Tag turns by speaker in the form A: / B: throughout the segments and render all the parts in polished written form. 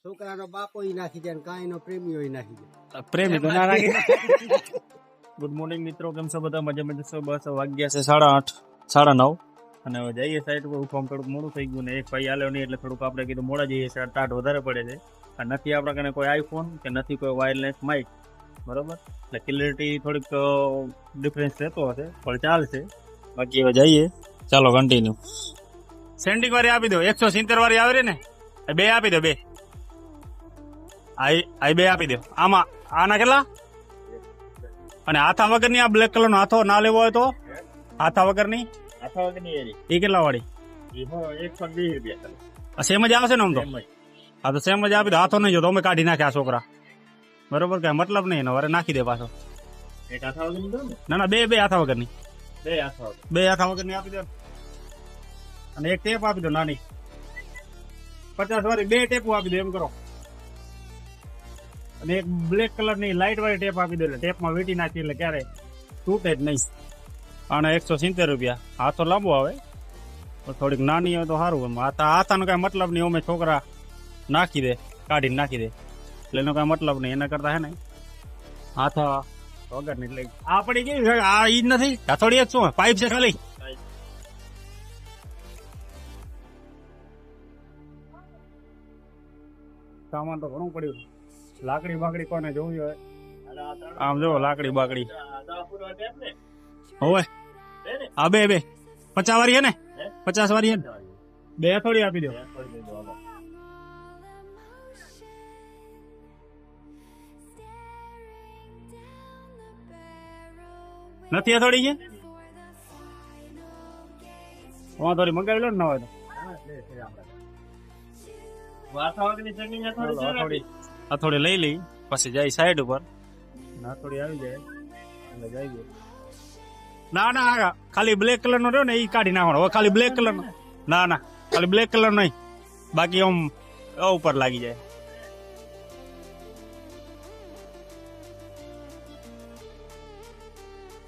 A: છોકરાનો બાપો નાખી જાય, કાંઈ નો પ્રેમીઓ નાખી જાય.
B: પ્રેમી તો ના રાખી. ગુડ મોર્નિંગ મિત્રો, કેમ છો બધા? મજા છો? બસ વાગ્યા છે 8:30, 9:30 અને હવે જઈએ સાઈડ પર. ઉઠવામાં થોડુંક મોડું થઈ ગયું ને એક ભાઈ આલ્યો નહીં એટલે થોડુંક આપણે કીધું મોડા જઈએ છીએ. ટાટ વધારે પડે છે. નથી આપણા કને કોઈ આઈફોન કે નથી કોઈ વાયરલેસ માઇક, બરોબર, એટલે ક્લિયરિટી થોડીક ડિફરન્સ રહેતો હશે, પણ ચાલશે. બાકી હવે જઈએ, ચાલો કન્ટિન્યુ. સેન્ડિંગ વાળી આપી દો, 170 વાળી આવે ને, બે આપી દો, બે આ બે આપી દો. આમાં આના કેટલા? અને હાથા વગરની આ બ્લેક કલર નો હાથો ના લેવો હોય તો હાથા વગરની એ કેટલા વાળી? 120 રૂપિયા. સેમ જ આવશે ને આમ તો? હા તો સેમ જ આપી દો. હાથો નહીં જો તો અમે કાઢી નાખ્યા છોકરા, બરોબર, કઈ મતલબ નહીં એનો, વરે નાખી દે પાછો. ના ના, બે હાથા વગરની, બે હાથા વગરની આપી દો. અને એક ટેપ આપી દો નાની 50 વાળી, બે ટેપો આપી દો એમ કરો. અને એક બ્લેક કલર ની લાઇટ વાળી ટેપ આપી દો, એટલે ટેપમાં વીટી નાખી એટલે ક્યારે તૂટે જ નહીં. આના 170 રૂપિયા. હાથો લાંબો આવે, થોડીક નાની હોય તો સારું. એમ હાથાનો કઈ મતલબ નહીં, અમે છોકરા નાખી દે, કાઢીને નાખી દે, એટલે એનો કઈ મતલબ નહીં. એના કરતા હે ને હાથા વગર ની. એટલે આ પડી કેવી, આ ઈ જ નથી, હથોડી જ શું પાઇપ છે ખાલી. સામાન તો ઘણું પડ્યું. લાકડી બાકડી કોને જોવી હોય, આમ જો લાકડી બાકડી હોય. હા બે 50 વાળી હે ને, 50 વાળી હે ને, બે થોડી આપી દો. નથી થોડી છે, થોડી મંગાવી લો ને, ના હોય તો થોડી લઈ લઈ, પછી જાય સાઈડ ઉપર. થોડી આવી જાય એટલે જાય. ના ના, ખાલી બ્લેક કલર નો રહ્યો ને એ કાઢી નાખવાનો. હવે ખાલી બ્લેક કલર નો, ના ના, ખાલી બ્લેક કલર નહીં, બાકી આમ ઉપર લાગી જાય.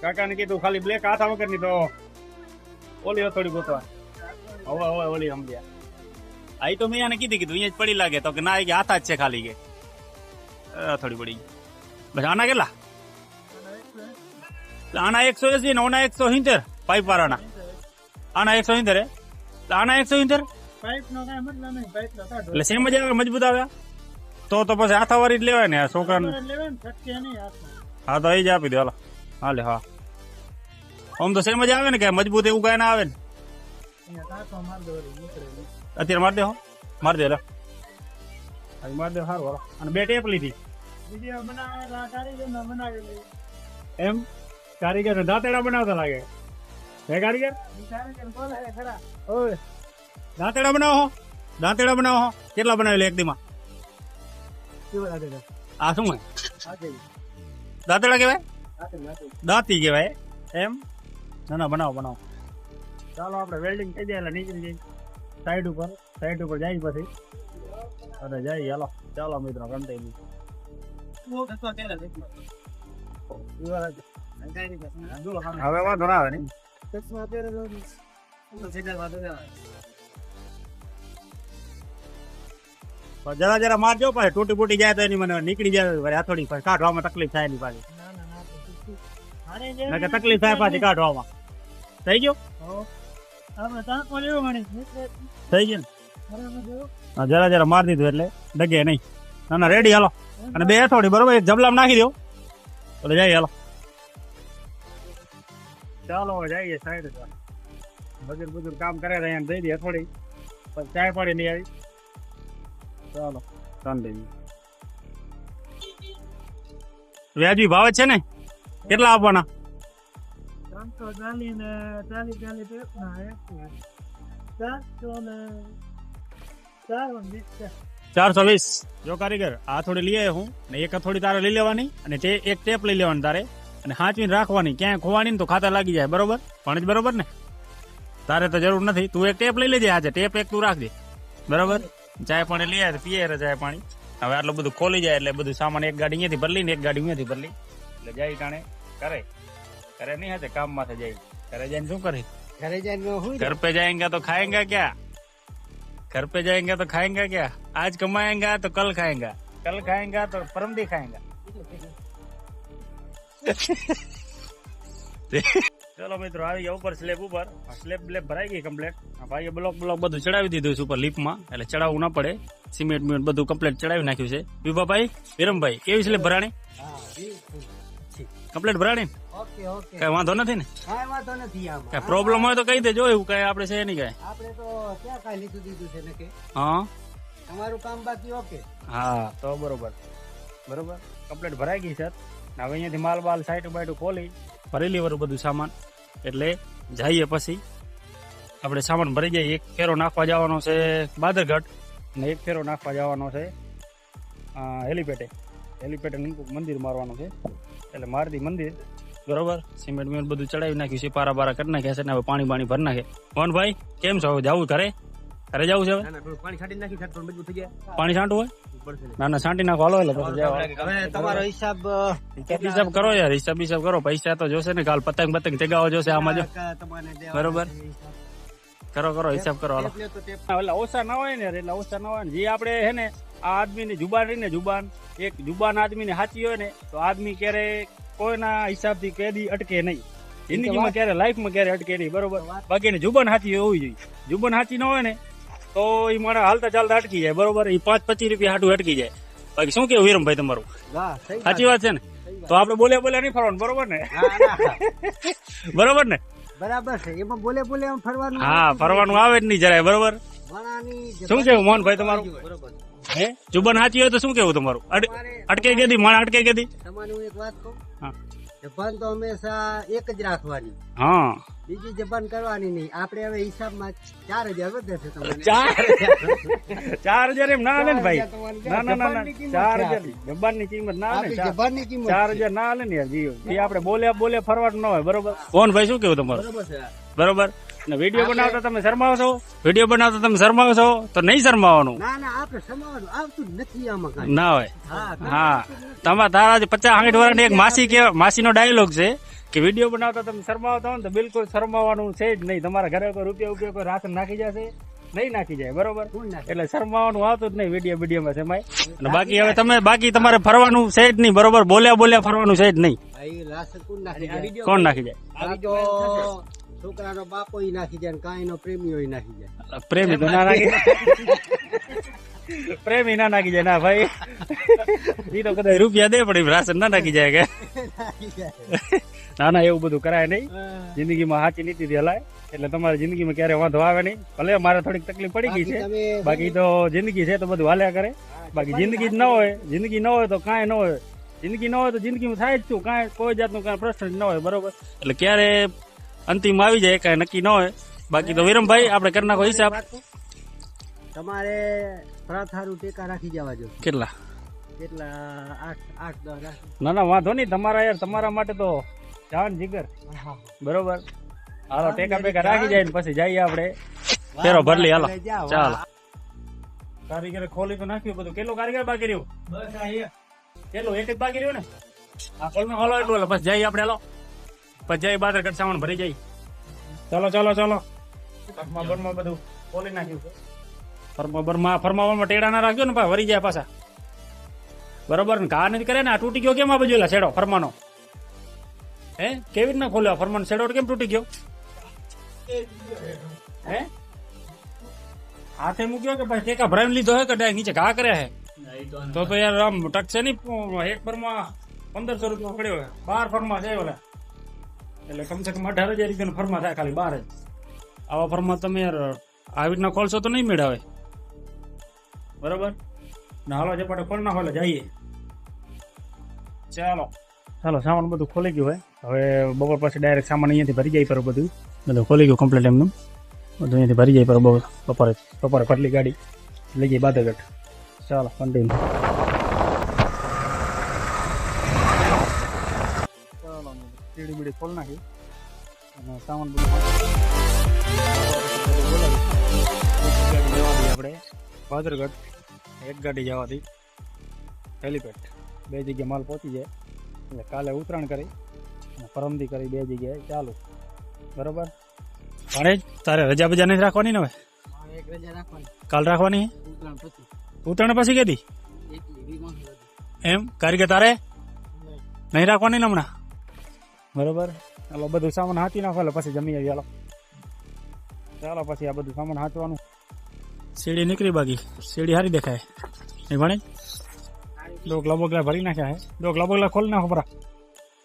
B: કાકા ને કીધું ખાલી બ્લેક હાથા વગર ની, તો ઓલી થોડી ગોતવા. હવે ઓલી સમજ્યા. આ તો મેં આને કીધું અહીંયા જ પડી લાગે, તો કે ના, કે હાથા જ છે ખાલી, કે થોડી પડી ગઈ. બસ આના કેટલા? આના 180 ને ઓના 170 પાઇપ વાળાના. આના 170 હે, આના 170 પાઇપ નો કઈ મતલબ નહીં, પાઇપ નો કાઢો એટલે સેમ જ આવે, મજબૂત આવ્યા. તો પછી હાથા વાળી જ લેવાય ને છોકરાને. હા તો એ જ આપી દો, હાલો હાલે. હા આમ તો સેમ જ આવે ને, કે મજબૂત એવું કઈ ના આવે ને. અત્યારે મારી દે, હો મારી દે, મારી દે, સારું હાલો. અને બે ટેપ લીધી એમ. કારીગર દાંતેડા બનાવતા લાગે હે? કારીગર દાંતેડા બનાવો, દાંતેડા બનાવો. કેટલા બનાવેલા એક દીમાં? આ શું દાંતેડા કેવાય? દાંતી કેવાય એમ? ના ના, બનાવો બનાવો. ચાલો આપણે વેલ્ડિંગ થઈ જાય એટલે નીકળી જઈએ સાઈડ ઉપર. સાઈડ ઉપર જાય પછી અરે જાય. હાલો ચાલો મિત્રો, કન્ટિન્યુ. હવે વાંધો ના આવે ને. જરા મારજો, પાછી તૂટી ફૂટી જાય તો એની મને નીકળી જાય હાથોડી, પછી કાઢવામાં તકલીફ થાય. એની પાછી તકલીફ થાય પાછી કાઢવામાં. થઈ ગયો, થઈ ગયું ને? જરા માર દીધું એટલે ડગે નહીં. ના ના, રેડી હાલો. અને બે થોડી બરોબર જબલામાં નાખી દો એટલે જાય. હાલો ચાલો જઈએ સાઈડ. બજુર કામ કરે એમ દઈ દે થોડી, પછી ચાય પાડી નહીં આવી. ચાલો કન્ટિન્યુ. વ્યાજબી ભાવ છે ને? કેટલા આપવાના? 420. જો કારીગર, આ થોડી લઈ આવ્યો હું, ને એક થોડી તારે લઈ લેવાની, અને એક ટેપ લઈ લેવાની તારે, અને હાંચવીને રાખવાની. ક્યાંય ખોવાની ને તો ખાતા લાગી જાય, બરોબર? પણ જ બરોબર ને? તારે તો જરૂર નથી, તું એક ટેપ લઈ લેજે. આજે ટેપ એક તું રાખજે, બરોબર? ચાય પાણી લઈ આવે, પીએ ચાય પાણી. હવે આટલું બધું ખોલી જાય એટલે બધું સામાન એક ગાડી અહીંયાથી ભરલી ને એક ગાડી અહીંયાથી ભરલી, એટલે જાય ટાણે કરે. કરે નહીં હતે કામ માંથી જાય. ઘરે જઈને શું કરે?
A: ઘરે જઈને
B: ઘર પે જાયેંગે તો ખાएंगे क्या? घर पे जाएंगे तो खाएंगे क्या? आज कमाएंगा तो कल खाएंगा, कल खाएंगा तो परमदी खाएंगा. ચલો મિત્રો આવી ગયા ઉપર સ્લેબ ઉપર. સ્લેબ ભરાઈ ગઈ કમ્પ્લેટ. ભાઈએ બ્લોક બધું ચડાવી દીધું છે ઉપર લીપમાં, એટલે ચડાવવું ના પડે. સિમેન્ટ મિમેન્ટ બધું કમ્પ્લેટ ચડાવી નાખ્યું છે. વિભાભાઈ, વિરમભાઈ, કેવી સ્લેબ ભરાણી? કમ્પ્લેટ ભરાણી?
A: ઓકે ઓકે,
B: કઈ વાંધો નથી ને?
A: કાંઈ વાંધો નથી. આમાં
B: કઈ પ્રોબ્લેમ હોય તો કહી દેજો, એવું કઈ આપણે છે નહીં કઈ.
A: આપણે તો ક્યાં કાંઈ લીધું દીધું છે ને કે
B: હા
A: તમારું કામ બાકી. ઓકે,
B: હા તો બરોબર કમ્પ્લેટ ભરાઈ ગઈ છે. હવે અહીંયાથી માલ બાલ સાઈડ બાઈડ ખોલી ભરી લેવાનું બધું સામાન, એટલે જઈએ પછી આપણે સામાન ભરી જઈએ. એક ફેરો નાખવા જવાનો છે બાદરગઢ, અને એક ફેરો નાખવા જવાનો છે હેલીપેટે મંદિર મારવાનું છે, એટલે મારદી મંદિર. બરોબર, સિમેન્ટ મિમેન્ટ બધું ચડાવી નાખ્યું છે, પારા બારા કરી નાખ્યા છે ને હવે પાણી બાણી ભરી નાખે. મોહનભાઈ કેમ છો? હવે જવું ઘરે જવું છે? હવે
A: પાણી છાંટી નાખી થોડું મજબૂત થઈ જાય.
B: પાણી છાંટવું હોય? ના ના છાંટી નાખો, હાલો. એટલે પછી જાઓ.
A: હવે તમારો હિસાબ
B: કરો યાર, હિસાબ કરો. પૈસા તો જોશે ને, કાલ પતંગ ચગાવો જોશે આમાં જો. બરોબર, કરો હિસાબ કરો, હાલો. એટલે ઓછા ના હોય ને, એટલે ઓછા ના હોય ને. જે આપણે હે ને આ આદમી ની જુબાન રહી ને, એક જુબાન આદમી ને સાચી હોય ને, તો આદમી ક્યારે કોઈના હિસાબ થી કેદી અટકે નહીં. જિંદગીમાં ક્યારે, લાઈફમાં ક્યારે અટકે નહીં. બરોબર, બાકી જુબાન સાચી હોવી જોઈએ. જુબાન સાચી ન હોય ને તો એ મારા હાલતા ચાલતા અટકી જાય. બરોબર, એ 5-25 રૂપિયા હાટું અટકી જાય. બાકી શું કેવું વિરમભાઈ તમારું? સાચી વાત છે ને? તો આપડે બોલ્યા નહીં ફરવાનું. બરોબર ને? બરોબર ને?
A: બરાબર છે. એમાં બોલે ફરવાનું.
B: હા, ફરવાનું આવે જ નહીં જરાય. બરોબર, શું કેવું મોહનભાઈ તમારું? હે, જુબાન સાચી હોય તો શું કેવું તમારું? અટકે ગેદી માણા અટકે ગેદી.
A: તમારું એક વાત કહું, જબાન તો હંમેશા એક જ રાખવાની.
B: હા,
A: બીજી જબાન કરવાની નહીં. આપણે હવે હિસાબમાં 4000 વધે છે.
B: 4000 એમ ના હાલે ને ભાઈ? ના 4000 જબાન ની કિંમત ના હાલે.
A: જબાન ની કિંમત
B: 4000 ના હાલે ને યાર. જે આપણે બોલે ફરવાનું ન હોય. બરોબર, કોણ ભાઈ શું કેવું તમારું? બરોબર. વિડીયો બનાવતા તમે શરમાવો છો? તો નહીં શરમાવાનું.
A: ના આપણે શરમાવાનું આવતું નથી આમાં.
B: ના હોય. હા, તારા 50-60 વર્ષની એક માસી નો ડાયલોગ છે કે વિડીયો બનાવતા તમે શરમાવતા હો ને તો બિલકુલ શરમાવાનું છે જ નહીં. તમારા ઘરે કોઈ રૂપિયા કોઈ રાશન નાખી જશે નહીં, નાખી જાય. બરોબર, એટલે શરમાવાનું આવતું જ નહીં વિડીયોમાં છે માય. અને બાકી તમારે ફરવાનું છે જ નહીં. બરોબર, બોલ્યા ફરવાનું છે જ નહીં. કોણ નાખી જાય?
A: છોકરાનો બાપો નાખી જાય, કાંઈ નો પ્રેમીઓ નાખી જાય.
B: પ્રેમી તો ના નાખી પ્રેમી ના નાખી જાય. ના ભાઈ, એ તો કદાચ રૂપિયા દે પણ રાશન ના નાખી જાય કે. ના એવું બધું કરાય નહીં. જિંદગીમાં સાચી નીતિથી હલાય, એટલે તમારી જિંદગીમાં ક્યારે વાંધો આવે નહીં. ભલે મારે થોડીક તકલીફ પડી ગઈ છે, બાકી તો જિંદગી છે તો બધું હાલ્યા કરે. બાકી જિંદગી ન હોય તો કાંઈ ન હોય. જિંદગી ન હોય તો જિંદગીમાં થાય જ શું, કાંઈ કોઈ જાતનું કાંઈ પ્રશ્ન જ ન હોય. બરોબર, એટલે ક્યારે અંતિમ આવી જાય કઈ નક્કી ન હોય. બાકી તો વિરમભાઈ આપણે કરી નાખો હિસાબ.
A: તમારે પ્રાથારું ટેકા રાખી જવા જો.
B: કેટલા
A: 8-10.
B: ના વાંધો નહીં. તમારા માટે તો જાન જીગર. બરોબર, હાલો ટેકા બેકા રાખી જાય ને પછી જઈએ આપણે ફેરો ભરલી. હાલો ચાલો. કારીગર ખોલી તો નાખ્યું બધું. કેટલું કારીગર બાકી રહ્યું? બસ કેટલું? એક જ બાકી રહ્યું ને? હા, કોલમાં ખોલો એટલું. બસ જઈએ આપણે. હાલો પછી જઈ બાદરગઢ સામાન ભરી જાય. ચાલો ફરમાં બધું ખોલી નાખ્યું છે. ફરમામાં ટેડા ના રાખ્યો ને વરી જાય પાછા. બરોબર ને? ઘા નથી કરે ને. આ તૂટી ગયો કેમ? આ બાજુ છેડો ફરમાનો હે કેવી રીતના ખોલ્યો? ફરમાનો છેડો કેમ તૂટી ગયો? હે હાથે મૂક્યો કે ભાઈ ટેકા ભરાવી લીધો હે કે નીચે ઘા કર્યા હે? તો યાર આમ ટકશે નહીં. એક ફરમાં 1500 રૂપિયા પડ્યો હે. 12 ફરમાં છે ઓલા, એટલે કમસે કમ 18,000 રૂપિયાનો ફરમા થાય ખાલી 12 જ. આવા ફરમા તમે યાર આવી રીતના ખોલશો તો નહીં મેળાવે. બરોબર ને? હાલો ઝપાટે ખોલ ના હોય જઈએ. ચાલો સામાન બધું ખોલી ગયું હોય. હવે બપોર પછી ડાયરેક્ટ સામાન અહીંયાથી ભરી જાય. બધું ખોલી ગયું કમ્પ્લીટ. એમનું બધું અહીંયાથી ભરી જાય. બપોરે પટલી ગાડી લઈ ગઈ બાદરગઢ. ચાલો કન્ટિન્યુ. સીડી બીડી ખોલ નાખી અને સામાન બધું આપણે બાદરગઢ. એક ગાડી જવાથી હેલીપેડ 2 જગ્યાએ માલ પહોંચી જાય. એટલે કાલે ઉતરાણ કરી અને પરમદી કરી 2 જગ્યાએ ચાલુ. બરોબર, તારે રજા બજા નથી રાખવાની ને? હવે
A: એક રજા રાખવાની
B: કાલ રાખવાની
A: ઉતરાણ પછી
B: ઉતરાણ પછી કેદી
A: એટલી વીમા
B: એમ કારીગર તારે નહીં રાખવાની ને હમણાં બરોબર ચાલો બધું સામાન હાંચી નાખો એટલે પછી જમી આવી ચાલો ચાલો પછી આ બધું સામાન હાંચવાનું સીડી નીકળી બાકી સીડી સારી દેખાય નહીં ભણે ડોકલા બોકલા ભરી નાખ્યા હે ડોકલા બોકલા ખોલી નાખો પરા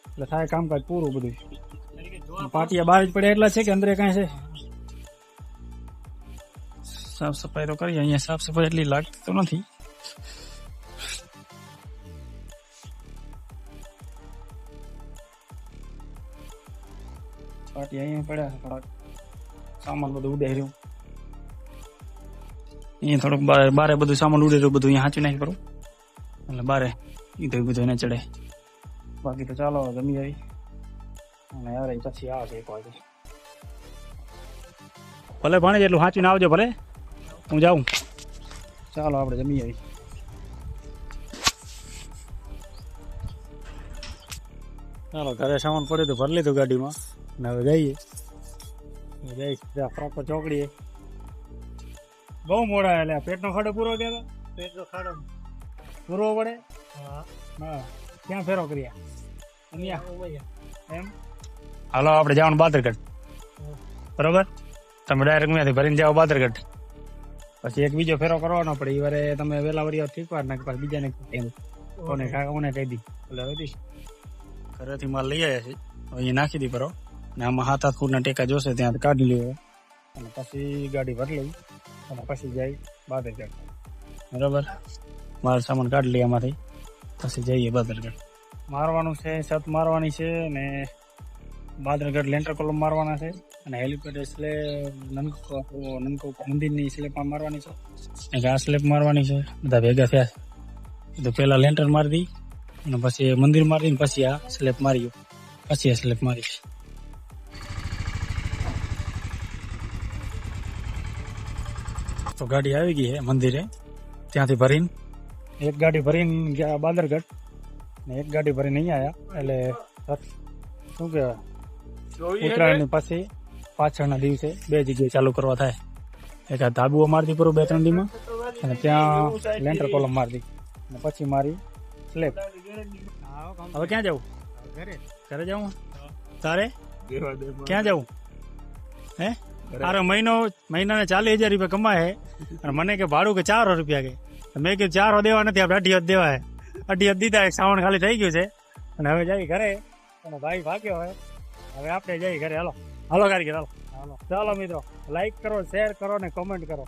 B: એટલે થાય કામકાજ પૂરું બધું પાટિયા બહાર જ પડે એટલા છે કે અંદર કાંઈ છે સાફ સફાઈ તો કરીએ અહીંયા સાફ સફાઈ એટલી લાગતી તો નથી પાટિયા અહીંયા પડ્યા છે થોડાક સામાન બધું ઉડે રહ્યું અહીંયા થોડુંક બારે બધું સામાન ઉડે રહ્યું બધું અહીંયા હાંચી નાખી કરું એટલે બારે ઈધું બધું એને ચડે બાકી તો ચાલો જમી આવી અને યાર પછી આવે એક વાગે ભલે ભણે એટલું હાંચીને આવજો ભલે હું જાઉં ચાલો આપણે જમી આવી ચાલો ઘરે સામાન પડ્યું તો ભરી લીધું ગાડીમાં અને હવે જઈએ પ્રોપર ચોકડીએ બહુ મોડા એટલે પેટનો ખાડો પૂરો થયો પેટનો ખાડો પૂરો પડે હા ક્યાં ફેરો કર્યા એમ હાલો આપણે જવાનું બાદરગઢ બરોબર તમે ડાયરેક્ટ ત્યાંથી ભરીને જાઓ બાદરગઢ પછી એક બીજો ફેરો કરવાનો પડે એ વારે તમે વહેલા વળી ઠીક વાર નાખી પાછું બીજાને કોને કાકાઓને કહી દી એટલે હવે ઘરેથી માલ લઈ આવ્યા છે અહીંયા નાખી દી પરો ને આમાં 7-8 ફૂટના ટેકા જોશે ત્યાં કાઢી લેવો અને પછી ગાડી ભરી લઈ અને પછી જાય બાદરગઢ બરોબર માલ સામાન કાઢી લઈએ એમાંથી પછી જઈએ બાદરગઢ મારવાનું છે છત મારવાની છે ને બાદરગઢ લેન્ટર કોલમ મારવાના છે અને હેલિપેડ નનકો મંદિરની સ્લેબ મારવાની છે એક આ સ્લેબ મારવાની છે બધા ભેગા થયા છે તો પહેલા લેન્ટર મારી દી અને પછી મંદિર મારી દઈને પછી આ સ્લેબ માર્યું પછી આ સ્લેબ મારી તો ગાડી આવી ગઈ છે મંદિરે ત્યાંથી ભરીને એક ગાડી ભરીને ગયા બાદરગઢ ને એક ગાડી ભરીને અહીંયા આવ્યા એટલે શું કહેવાય ઉત્તરાયણની પછી પાછળના દિવસે 2 જગ્યાએ ચાલુ કરવા થાય એક આ ધાબુઓ મારતી પૂરું 2-3 દીમાં અને ત્યાં લેન્ટર કોલમ મારતી અને પછી મારી સ્લેબ હવે ક્યાં જવું ઘરે જવું તારે ક્યાં જવું હે તારે મહિનાને 40,000 રૂપિયા કમાય અને મને કે ભાડું કે 400 રૂપિયા કે મેં કીધું 400 દેવા નથી આપણે 2.5 દેવા હે 2.5 દીધા એક સાવણ ખાલી થઈ ગયું છે અને હવે જઈ ઘરે અને ભાઈ ભાગ્યો હવે આપણે જઈ ઘરે હાલો કારીગર હાલો ચાલો મિત્રો લાઈક કરો શેર કરો ને કોમેન્ટ કરો